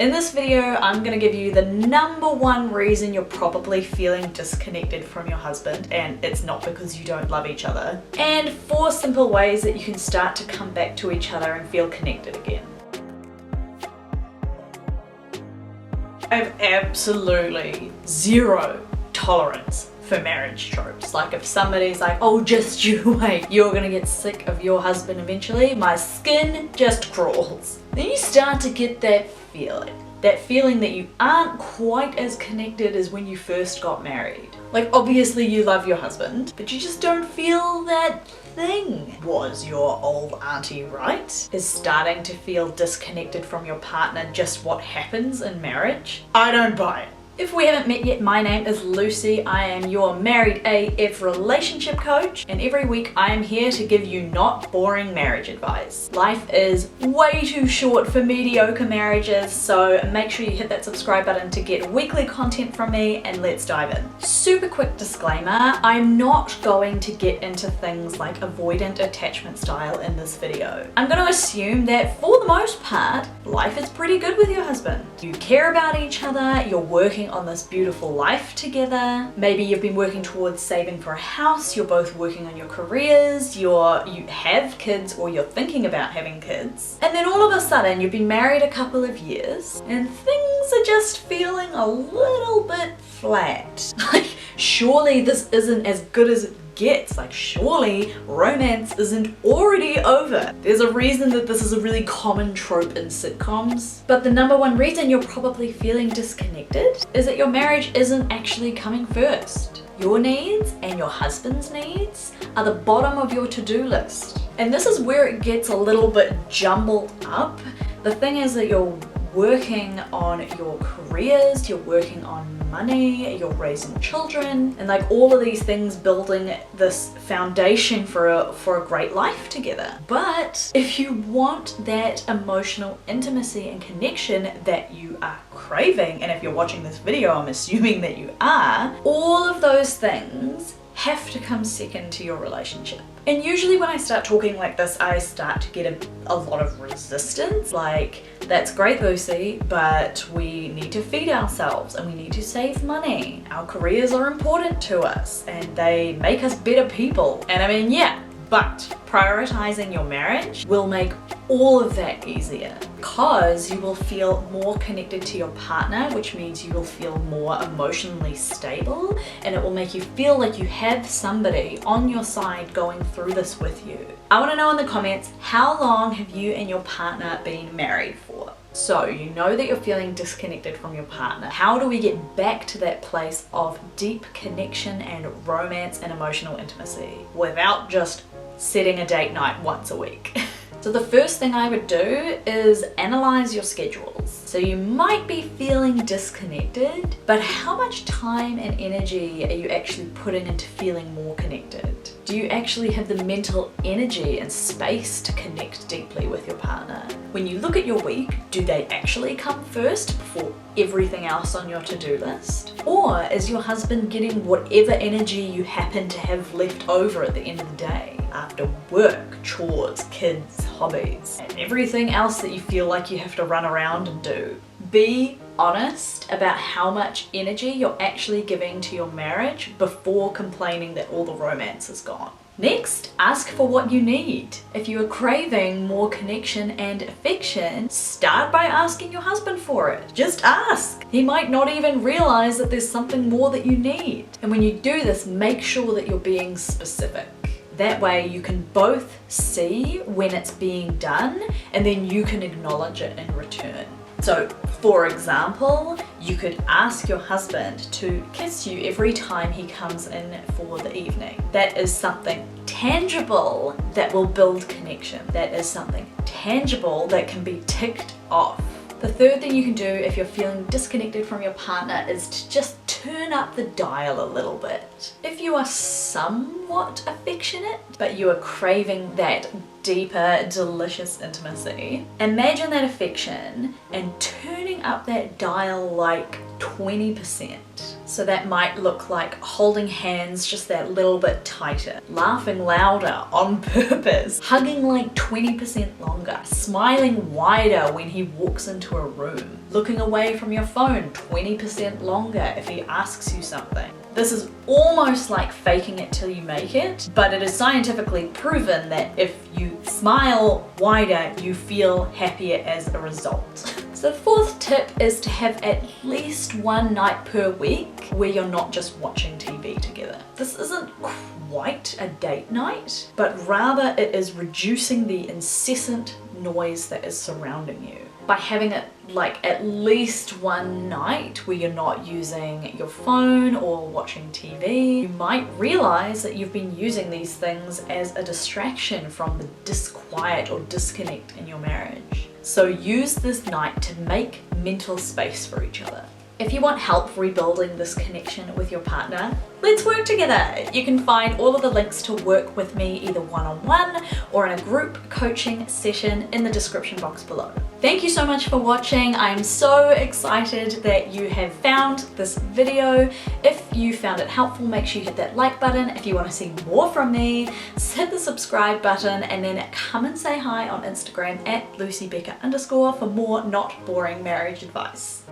In this video, I'm gonna give you the #1 reason you're probably feeling disconnected from your husband, and it's not because you don't love each other, and 4 simple ways that you can start to come back to each other and feel connected again. I have absolutely zero tolerance for marriage tropes. Like if somebody's like, oh, just you wait, you're gonna get sick of your husband eventually, my skin just crawls. Then you start to get that feeling that you aren't quite as connected as when you first got married. Like obviously you love your husband, but you just don't feel that thing. Was your old auntie right? Is starting to feel disconnected from your partner just what happens in marriage? I don't buy it. If we haven't met yet, my name is Lucy. I am your married AF relationship coach, and every week I am here to give you not boring marriage advice. Life is way too short for mediocre marriages, so make sure you hit that subscribe button to get weekly content from me, and let's dive in. Super quick disclaimer, I'm not going to get into things like avoidant attachment style in this video. I'm going to assume that for the most part, life is pretty good with your husband. You care about each other, you're working on this beautiful life together. Maybe you've been working towards saving for a house, you're both working on your careers, you have kids or you're thinking about having kids. And then all of a sudden you've been married a couple of years and things are just feeling a little bit flat. Like surely this isn't as good as it gets. Like surely romance isn't already over. There's a reason that this is a really common trope in sitcoms. But the #1 reason you're probably feeling disconnected is that your marriage isn't actually coming first. Your needs and your husband's needs are the bottom of your to-do list. And this is where it gets a little bit jumbled up. The thing is that you're working on your careers, you're working on money, you're raising children, and like all of these things building this foundation for a great life together. But if you want that emotional intimacy and connection that you are craving, and if you're watching this video, I'm assuming that you are, all of those things have to come second to your relationship. And usually when I start talking like this, I start to get a lot of resistance. Like, that's great, Lucy, but we need to feed ourselves and we need to save money. Our careers are important to us and they make us better people. And I mean, yeah, but prioritizing your marriage will make all of that easier because you will feel more connected to your partner, which means you will feel more emotionally stable, and it will make you feel like you have somebody on your side going through this with you. I want to know in the comments, how long have you and your partner been married for? So you know that you're feeling disconnected from your partner. How do we get back to that place of deep connection and romance and emotional intimacy without just setting a date night once a week? So the first thing I would do is analyze your schedules. So you might be feeling disconnected, but how much time and energy are you actually putting into feeling more connected? Do you actually have the mental energy and space to connect deeply with your partner? When you look at your week, do they actually come first before everything else on your to-do list? Or is your husband getting whatever energy you happen to have left over at the end of the day? After work, chores, kids, hobbies, and everything else that you feel like you have to run around and do. Be honest about how much energy you're actually giving to your marriage before complaining that all the romance is gone. Next, ask for what you need. If you are craving more connection and affection, start by asking your husband for it. Just ask. He might not even realize that there's something more that you need. And when you do this, make sure that you're being specific. That way you can both see when it's being done and then you can acknowledge it in return. So for example, you could ask your husband to kiss you every time he comes in for the evening. That is something tangible that will build connection. That is something tangible that can be ticked off. The third thing you can do if you're feeling disconnected from your partner is to just turn up the dial a little bit. If you are somewhat affectionate, but you are craving that deeper, delicious intimacy, imagine that affection and turning up that dial like 20%. So that might look like holding hands just that little bit tighter, laughing louder on purpose, hugging like 20% longer, smiling wider when he walks into a room, looking away from your phone 20% longer if he asks you something. This is almost like faking it till you make it, but it is scientifically proven that if you smile wider, you feel happier as a result. So the fourth tip is to have at least one night per week where you're not just watching TV together. This isn't quite a date night, but rather it is reducing the incessant noise that is surrounding you. By having it like at least one night where you're not using your phone or watching TV, you might realize that you've been using these things as a distraction from the disquiet or disconnect in your marriage. So use this night to make mental space for each other. If you want help rebuilding this connection with your partner, let's work together. You can find all of the links to work with me either one-on-one or in a group coaching session in the description box below. Thank you so much for watching. I am so excited that you have found this video. If you found it helpful, make sure you hit that like button. If you want to see more from me, hit the subscribe button and then come and say hi on Instagram at LucyBekker_ for more not boring marriage advice.